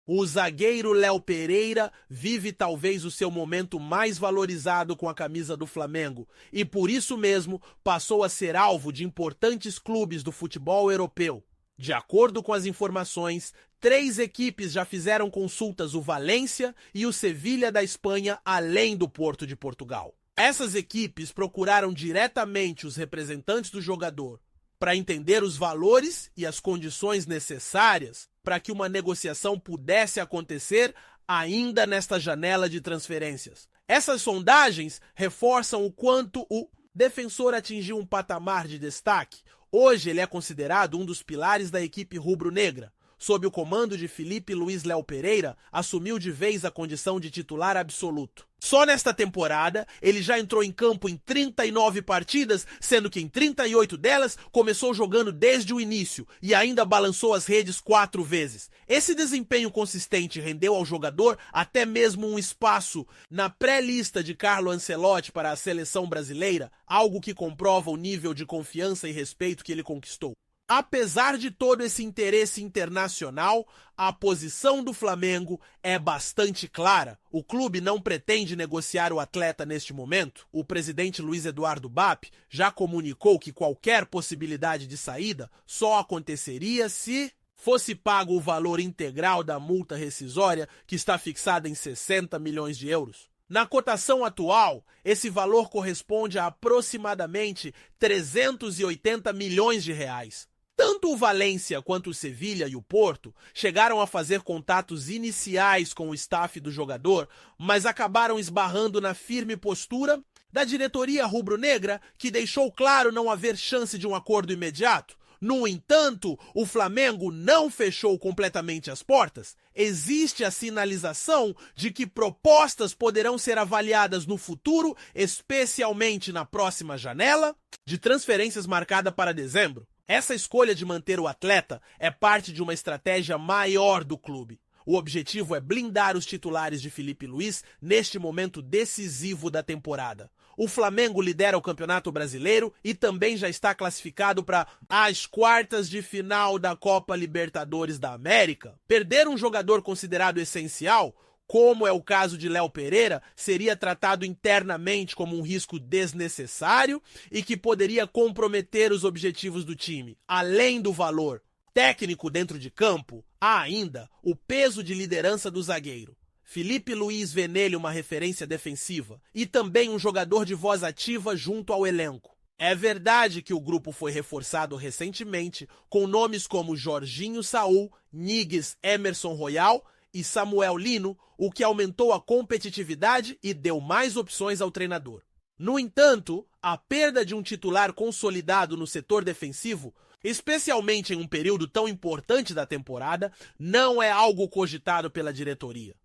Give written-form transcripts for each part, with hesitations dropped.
O zagueiro Léo Pereira vive talvez o seu momento mais valorizado com a camisa do Flamengo e por isso mesmo passou a ser alvo de importantes clubes do futebol europeu. De acordo com as informações, 3 equipes já fizeram consultas, o Valência e o Sevilha da Espanha, além do Porto de Portugal. Essas equipes procuraram diretamente os representantes do jogador para entender os valores e as condições necessárias para que uma negociação pudesse acontecer ainda nesta janela de transferências. Essas sondagens reforçam o quanto o defensor atingiu um patamar de destaque. Hoje ele é considerado um dos pilares da equipe rubro-negra. Sob o comando de Filipe Luís Léo Pereira, assumiu de vez a condição de titular absoluto. Só nesta temporada, ele já entrou em campo em 39 partidas, sendo que em 38 delas começou jogando desde o início e ainda balançou as redes 4 vezes. Esse desempenho consistente rendeu ao jogador até mesmo um espaço na pré-lista de Carlo Ancelotti para a seleção brasileira, algo que comprova o nível de confiança e respeito que ele conquistou. Apesar de todo esse interesse internacional, a posição do Flamengo é bastante clara. O clube não pretende negociar o atleta neste momento. O presidente Luiz Eduardo Bap já comunicou que qualquer possibilidade de saída só aconteceria se fosse pago o valor integral da multa rescisória, que está fixada em 60 milhões de euros. Na cotação atual, esse valor corresponde a aproximadamente 380 milhões de reais. Tanto o Valência quanto o Sevilha e o Porto chegaram a fazer contatos iniciais com o staff do jogador, mas acabaram esbarrando na firme postura da diretoria rubro-negra, que deixou claro não haver chance de um acordo imediato. No entanto, o Flamengo não fechou completamente as portas. Existe a sinalização de que propostas poderão ser avaliadas no futuro, especialmente na próxima janela de transferências marcada para dezembro. Essa escolha de manter o atleta é parte de uma estratégia maior do clube. O objetivo é blindar os titulares de Filipe Luís neste momento decisivo da temporada. O Flamengo lidera o Campeonato Brasileiro e também já está classificado para as quartas de final da Copa Libertadores da América. Perder um jogador considerado essencial, como é o caso de Léo Pereira, seria tratado internamente como um risco desnecessário e que poderia comprometer os objetivos do time. Além do valor técnico dentro de campo, há ainda o peso de liderança do zagueiro. Filipe Luís vê nele uma referência defensiva e também um jogador de voz ativa junto ao elenco. É verdade que o grupo foi reforçado recentemente com nomes como Jorginho Saul, Níguez Emerson Royal e Samuel Lino, o que aumentou a competitividade e deu mais opções ao treinador. No entanto, a perda de um titular consolidado no setor defensivo, especialmente em um período tão importante da temporada, não é algo cogitado pela diretoria.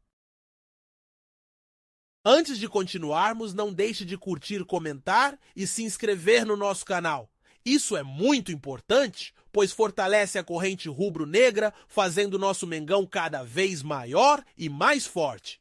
Antes de continuarmos, não deixe de curtir, comentar e se inscrever no nosso canal. Isso é muito importante, pois fortalece a corrente rubro-negra, fazendo nosso Mengão cada vez maior e mais forte.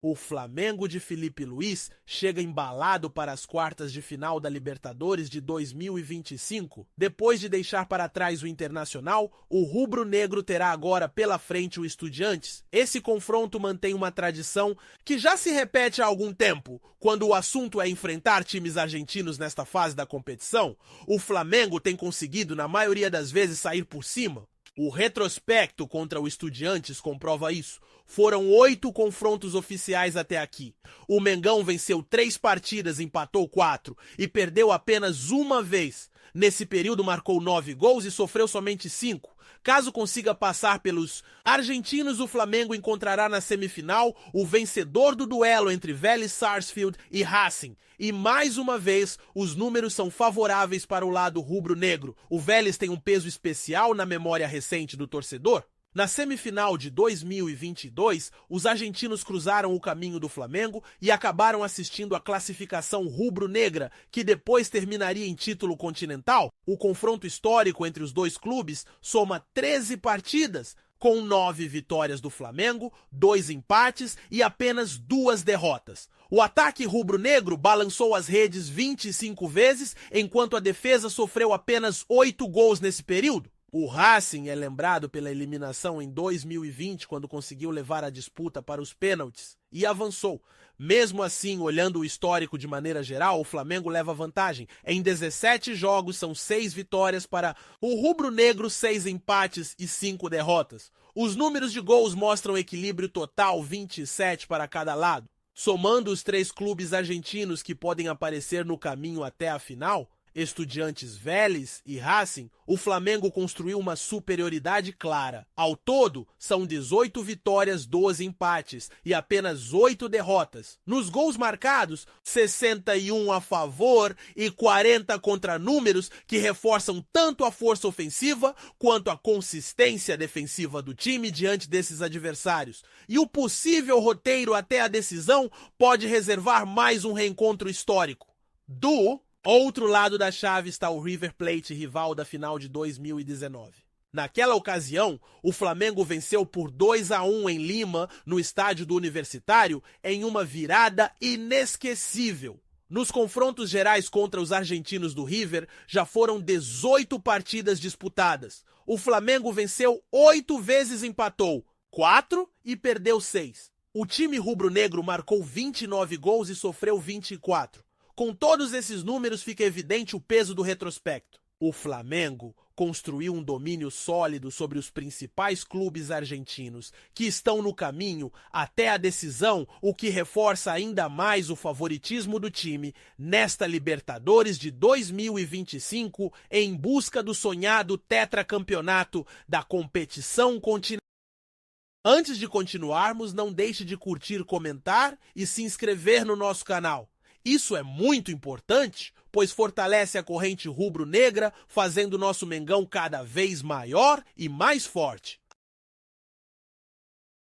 O Flamengo de Filipe Luís chega embalado para as quartas de final da Libertadores de 2025. Depois de deixar para trás o Internacional, o rubro-negro terá agora pela frente o Estudiantes. Esse confronto mantém uma tradição que já se repete há algum tempo. Quando o assunto é enfrentar times argentinos nesta fase da competição, o Flamengo tem conseguido, na maioria das vezes, sair por cima. O retrospecto contra o Estudiantes comprova isso. Foram 8 confrontos oficiais até aqui. O Mengão venceu 3 partidas, empatou 4 e perdeu apenas uma vez. Nesse período marcou 9 gols e sofreu somente 5. Caso consiga passar pelos argentinos, o Flamengo encontrará na semifinal o vencedor do duelo entre Vélez Sarsfield e Racing. E mais uma vez, os números são favoráveis para o lado rubro-negro. O Vélez tem um peso especial na memória recente do torcedor. Na semifinal de 2022, os argentinos cruzaram o caminho do Flamengo e acabaram assistindo à classificação rubro-negra, que depois terminaria em título continental. O confronto histórico entre os dois clubes soma 13 partidas, com 9 vitórias do Flamengo, 2 empates e apenas 2 derrotas. O ataque rubro-negro balançou as redes 25 vezes, enquanto a defesa sofreu apenas 8 gols nesse período. O Racing é lembrado pela eliminação em 2020, quando conseguiu levar a disputa para os pênaltis e avançou. Mesmo assim, olhando o histórico de maneira geral, o Flamengo leva vantagem. Em 17 jogos, são 6 vitórias para o rubro-negro, 6 empates e 5 derrotas. Os números de gols mostram equilíbrio total, 27 para cada lado. Somando os 3 clubes argentinos que podem aparecer no caminho até a final, Estudiantes, Vélez e Racing, o Flamengo construiu uma superioridade clara. Ao todo, são 18 vitórias, 12 empates e apenas 8 derrotas. Nos gols marcados, 61 a favor e 40 contra, números que reforçam tanto a força ofensiva quanto a consistência defensiva do time diante desses adversários. E o possível roteiro até a decisão pode reservar mais um reencontro histórico. Do outro lado da chave está o River Plate, rival da final de 2019. Naquela ocasião, o Flamengo venceu por 2-1 em Lima, no estádio do Universitário, em uma virada inesquecível. Nos confrontos gerais contra os argentinos do River, já foram 18 partidas disputadas. O Flamengo venceu 8 vezes, empatou 4 e perdeu 6. O time rubro-negro marcou 29 gols e sofreu 24. Com todos esses números, fica evidente o peso do retrospecto. O Flamengo construiu um domínio sólido sobre os principais clubes argentinos, que estão no caminho até a decisão, o que reforça ainda mais o favoritismo do time nesta Libertadores de 2025, em busca do sonhado tetracampeonato da competição continental. Antes de continuarmos, não deixe de curtir, comentar e se inscrever no nosso canal. Isso é muito importante, pois fortalece a corrente rubro-negra, fazendo nosso Mengão cada vez maior e mais forte.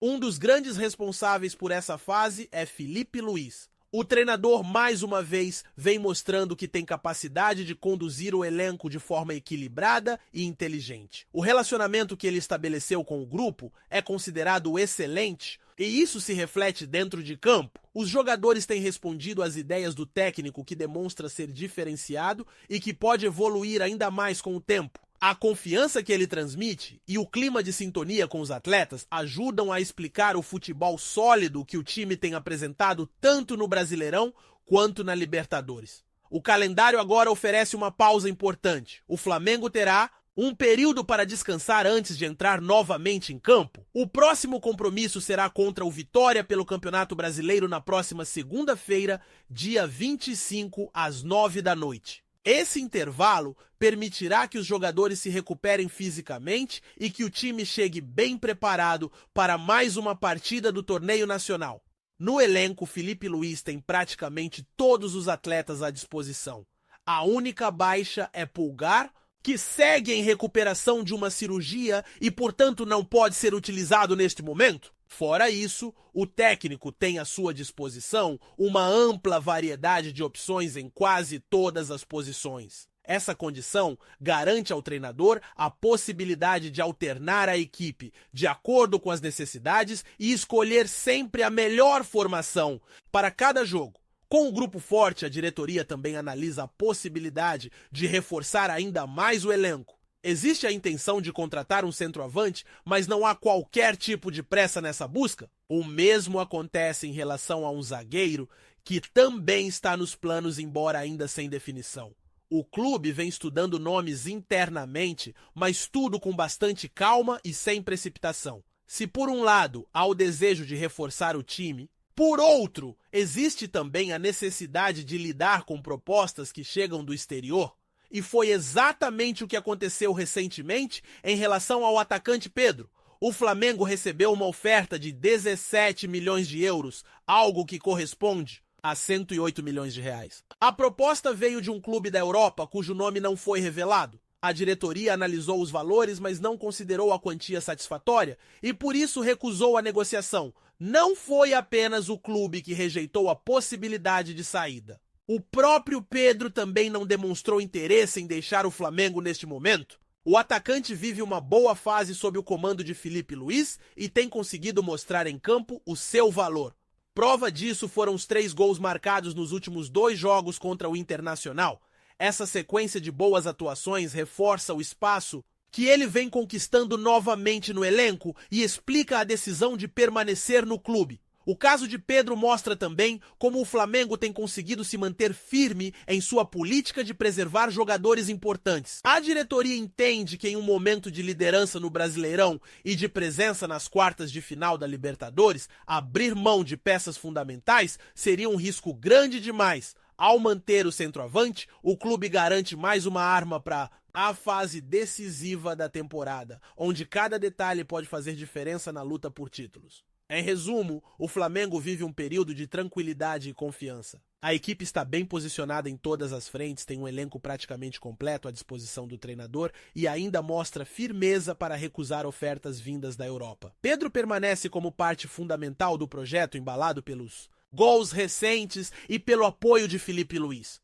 Um dos grandes responsáveis por essa fase é Filipe Luís. O treinador, mais uma vez, vem mostrando que tem capacidade de conduzir o elenco de forma equilibrada e inteligente. O relacionamento que ele estabeleceu com o grupo é considerado excelente, e isso se reflete dentro de campo. Os jogadores têm respondido às ideias do técnico, que demonstra ser diferenciado e que pode evoluir ainda mais com o tempo. A confiança que ele transmite e o clima de sintonia com os atletas ajudam a explicar o futebol sólido que o time tem apresentado tanto no Brasileirão quanto na Libertadores. O calendário agora oferece uma pausa importante. O Flamengo terá um período para descansar antes de entrar novamente em campo. O próximo compromisso será contra o Vitória pelo Campeonato Brasileiro na próxima segunda-feira, dia 25, às 9 da noite. Esse intervalo permitirá que os jogadores se recuperem fisicamente e que o time chegue bem preparado para mais uma partida do torneio nacional. No elenco, Filipe Luís tem praticamente todos os atletas à disposição. A única baixa é Pulgar, que segue em recuperação de uma cirurgia e, portanto, não pode ser utilizado neste momento. Fora isso, o técnico tem à sua disposição uma ampla variedade de opções em quase todas as posições. Essa condição garante ao treinador a possibilidade de alternar a equipe de acordo com as necessidades e escolher sempre a melhor formação para cada jogo. Com o grupo forte, a diretoria também analisa a possibilidade de reforçar ainda mais o elenco. Existe a intenção de contratar um centroavante, mas não há qualquer tipo de pressa nessa busca? O mesmo acontece em relação a um zagueiro, que também está nos planos, embora ainda sem definição. O clube vem estudando nomes internamente, mas tudo com bastante calma e sem precipitação. Se por um lado há o desejo de reforçar o time, por outro, existe também a necessidade de lidar com propostas que chegam do exterior, e foi exatamente o que aconteceu recentemente em relação ao atacante Pedro. O Flamengo recebeu uma oferta de 17 milhões de euros, algo que corresponde a 108 milhões de reais. A proposta veio de um clube da Europa cujo nome não foi revelado. A diretoria analisou os valores, mas não considerou a quantia satisfatória e por isso recusou a negociação. Não foi apenas o clube que rejeitou a possibilidade de saída. O próprio Pedro também não demonstrou interesse em deixar o Flamengo neste momento. O atacante vive uma boa fase sob o comando de Filipe Luís e tem conseguido mostrar em campo o seu valor. Prova disso foram os 3 gols marcados nos últimos 2 jogos contra o Internacional. Essa sequência de boas atuações reforça o espaço que ele vem conquistando novamente no elenco e explica a decisão de permanecer no clube. O caso de Pedro mostra também como o Flamengo tem conseguido se manter firme em sua política de preservar jogadores importantes. A diretoria entende que em um momento de liderança no Brasileirão e de presença nas quartas de final da Libertadores, abrir mão de peças fundamentais seria um risco grande demais. Ao manter o centroavante, o clube garante mais uma arma para a fase decisiva da temporada, onde cada detalhe pode fazer diferença na luta por títulos. Em resumo, o Flamengo vive um período de tranquilidade e confiança. A equipe está bem posicionada em todas as frentes, tem um elenco praticamente completo à disposição do treinador e ainda mostra firmeza para recusar ofertas vindas da Europa. Pedro permanece como parte fundamental do projeto, embalado pelos gols recentes e pelo apoio de Filipe Luís.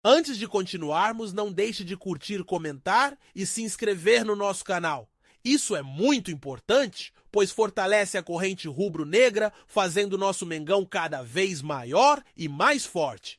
Antes de continuarmos, não deixe de curtir, comentar e se inscrever no nosso canal. Isso é muito importante, pois fortalece a corrente rubro-negra, fazendo nosso Mengão cada vez maior e mais forte.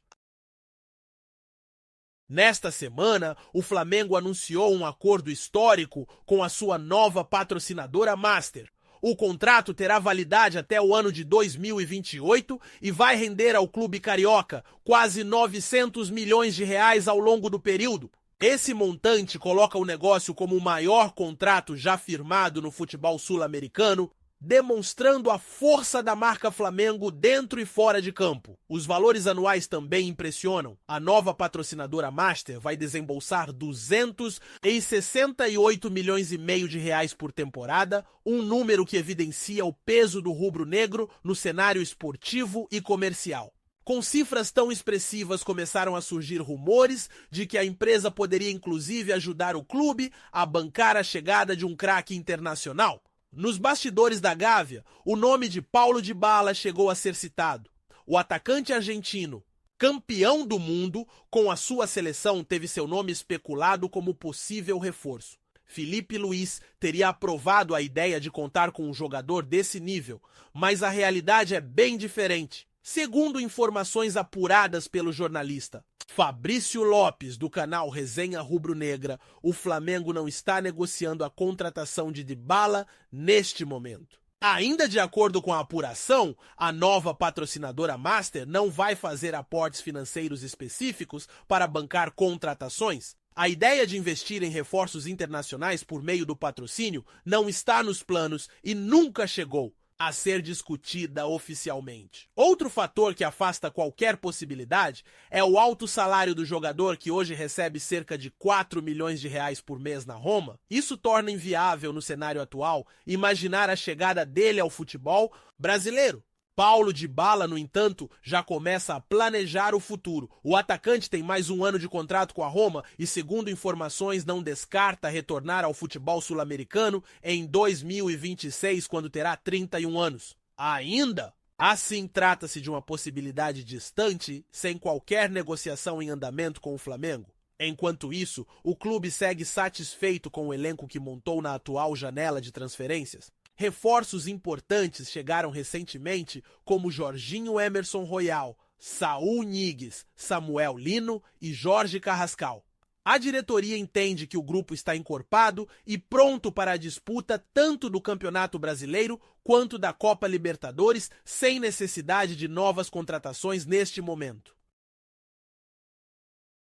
Nesta semana, o Flamengo anunciou um acordo histórico com a sua nova patrocinadora Master. O contrato terá validade até o ano de 2028 e vai render ao clube carioca quase 900 milhões de reais ao longo do período. Esse montante coloca o negócio como o maior contrato já firmado no futebol sul-americano, demonstrando a força da marca Flamengo dentro e fora de campo. Os valores anuais também impressionam. A nova patrocinadora Master vai desembolsar 268 milhões e meio de reais por temporada, um número que evidencia o peso do rubro-negro no cenário esportivo e comercial. Com cifras tão expressivas, começaram a surgir rumores de que a empresa poderia inclusive ajudar o clube a bancar a chegada de um craque internacional. Nos bastidores da Gávea, o nome de Paulo Dybala chegou a ser citado. O atacante argentino, campeão do mundo, com a sua seleção teve seu nome especulado como possível reforço. Filipe Luís teria aprovado a ideia de contar com um jogador desse nível, mas a realidade é bem diferente. Segundo informações apuradas pelo jornalista Fabrício Lopes, do canal Resenha Rubro-Negra, o Flamengo não está negociando a contratação de Dybala neste momento. Ainda de acordo com a apuração, a nova patrocinadora Master não vai fazer aportes financeiros específicos para bancar contratações. A ideia de investir em reforços internacionais por meio do patrocínio não está nos planos e nunca chegou a ser discutida oficialmente. Outro fator que afasta qualquer possibilidade é o alto salário do jogador, que hoje recebe cerca de 4 milhões de reais por mês na Roma. Isso torna inviável no cenário atual imaginar a chegada dele ao futebol brasileiro. Paulo Dybala, no entanto, já começa a planejar o futuro. O atacante tem mais um ano de contrato com a Roma e, segundo informações, não descarta retornar ao futebol sul-americano em 2026, quando terá 31 anos. Ainda assim, trata-se de uma possibilidade distante, sem qualquer negociação em andamento com o Flamengo. Enquanto isso, o clube segue satisfeito com o elenco que montou na atual janela de transferências. Reforços importantes chegaram recentemente, como Jorginho Emerson Royal, Saúl Ñíguez, Samuel Lino e Jorge Carrascal. A diretoria entende que o grupo está encorpado e pronto para a disputa tanto do Campeonato Brasileiro quanto da Copa Libertadores, sem necessidade de novas contratações neste momento.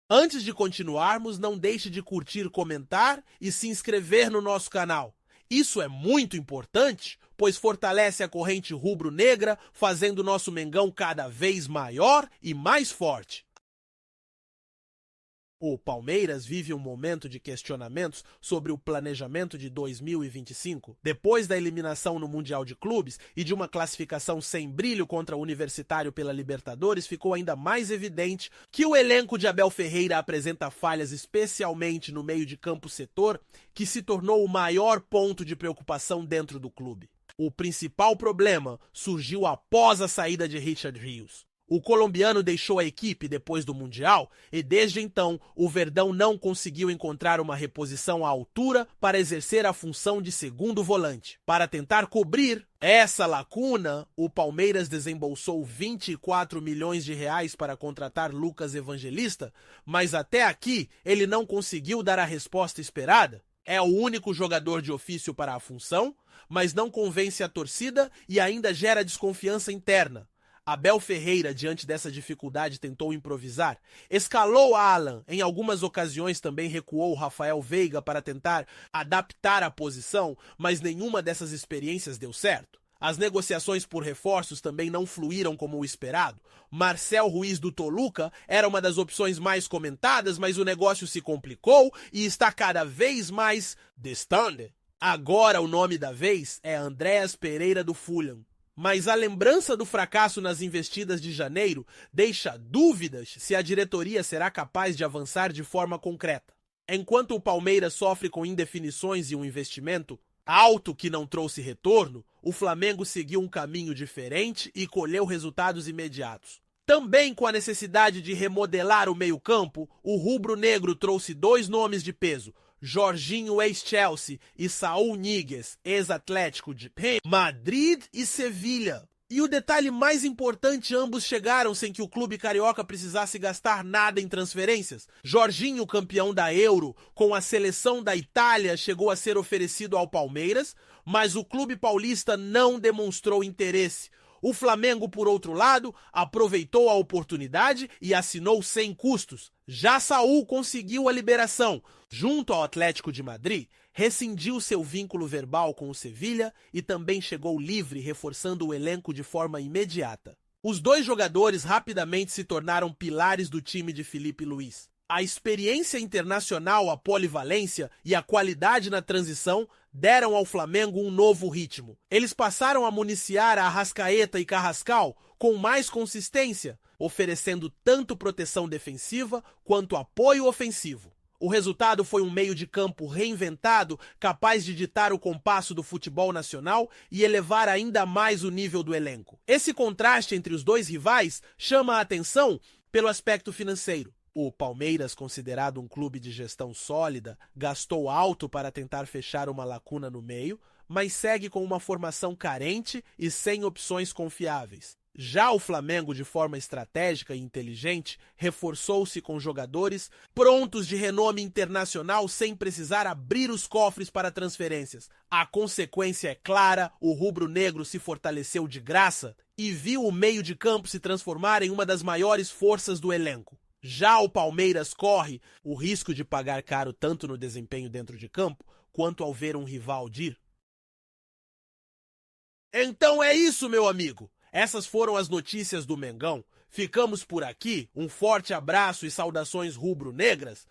Antes de continuarmos, não deixe de curtir, comentar e se inscrever no nosso canal. Isso é muito importante, pois fortalece a corrente rubro-negra, fazendo nosso Mengão cada vez maior e mais forte. O Palmeiras vive um momento de questionamentos sobre o planejamento de 2025. Depois da eliminação no Mundial de Clubes e de uma classificação sem brilho contra o Universitário pela Libertadores, ficou ainda mais evidente que o elenco de Abel Ferreira apresenta falhas, especialmente no meio de campo setor, que se tornou o maior ponto de preocupação dentro do clube. O principal problema surgiu após a saída de Richard Rios. O colombiano deixou a equipe depois do Mundial e, desde então, o Verdão não conseguiu encontrar uma reposição à altura para exercer a função de segundo volante. Para tentar cobrir essa lacuna, o Palmeiras desembolsou 24 milhões de reais para contratar Lucas Evangelista, mas até aqui ele não conseguiu dar a resposta esperada. É o único jogador de ofício para a função, mas não convence a torcida e ainda gera desconfiança interna. Abel Ferreira, diante dessa dificuldade, tentou improvisar. Escalou Alan, em algumas ocasiões também recuou o Rafael Veiga para tentar adaptar a posição, mas nenhuma dessas experiências deu certo. As negociações por reforços também não fluíram como o esperado. Marcel Ruiz do Toluca era uma das opções mais comentadas, mas o negócio se complicou e está cada vez mais distante. Agora o nome da vez é Andréas Pereira do Fulham. Mas a lembrança do fracasso nas investidas de janeiro deixa dúvidas se a diretoria será capaz de avançar de forma concreta. Enquanto o Palmeiras sofre com indefinições e um investimento alto que não trouxe retorno, o Flamengo seguiu um caminho diferente e colheu resultados imediatos. Também com a necessidade de remodelar o meio-campo, o rubro-negro trouxe 2 nomes de peso: Jorginho, ex-Chelsea, e Saúl Ñíguez, ex-Atlético de Madrid e Sevilha. E o detalhe mais importante, ambos chegaram sem que o clube carioca precisasse gastar nada em transferências. Jorginho, campeão da Euro, com a seleção da Itália, chegou a ser oferecido ao Palmeiras, mas o clube paulista não demonstrou interesse. O Flamengo, por outro lado, aproveitou a oportunidade e assinou sem custos. Já Saúl conseguiu a liberação. Junto ao Atlético de Madrid, rescindiu seu vínculo verbal com o Sevilha e também chegou livre, reforçando o elenco de forma imediata. Os 2 jogadores rapidamente se tornaram pilares do time de Filipe Luís. A experiência internacional, a polivalência e a qualidade na transição deram ao Flamengo um novo ritmo. Eles passaram a municiar a Arrascaeta e Carrascal com mais consistência, oferecendo tanto proteção defensiva quanto apoio ofensivo. O resultado foi um meio de campo reinventado, capaz de ditar o compasso do futebol nacional e elevar ainda mais o nível do elenco. Esse contraste entre os 2 rivais chama a atenção pelo aspecto financeiro. O Palmeiras, considerado um clube de gestão sólida, gastou alto para tentar fechar uma lacuna no meio, mas segue com uma formação carente e sem opções confiáveis. Já o Flamengo, de forma estratégica e inteligente, reforçou-se com jogadores prontos de renome internacional sem precisar abrir os cofres para transferências. A consequência é clara: o rubro-negro se fortaleceu de graça e viu o meio de campo se transformar em uma das maiores forças do elenco. Já o Palmeiras corre o risco de pagar caro tanto no desempenho dentro de campo, quanto ao ver um rival ir. Então é isso, meu amigo! Essas foram as notícias do Mengão. Ficamos por aqui, um forte abraço e saudações rubro-negras.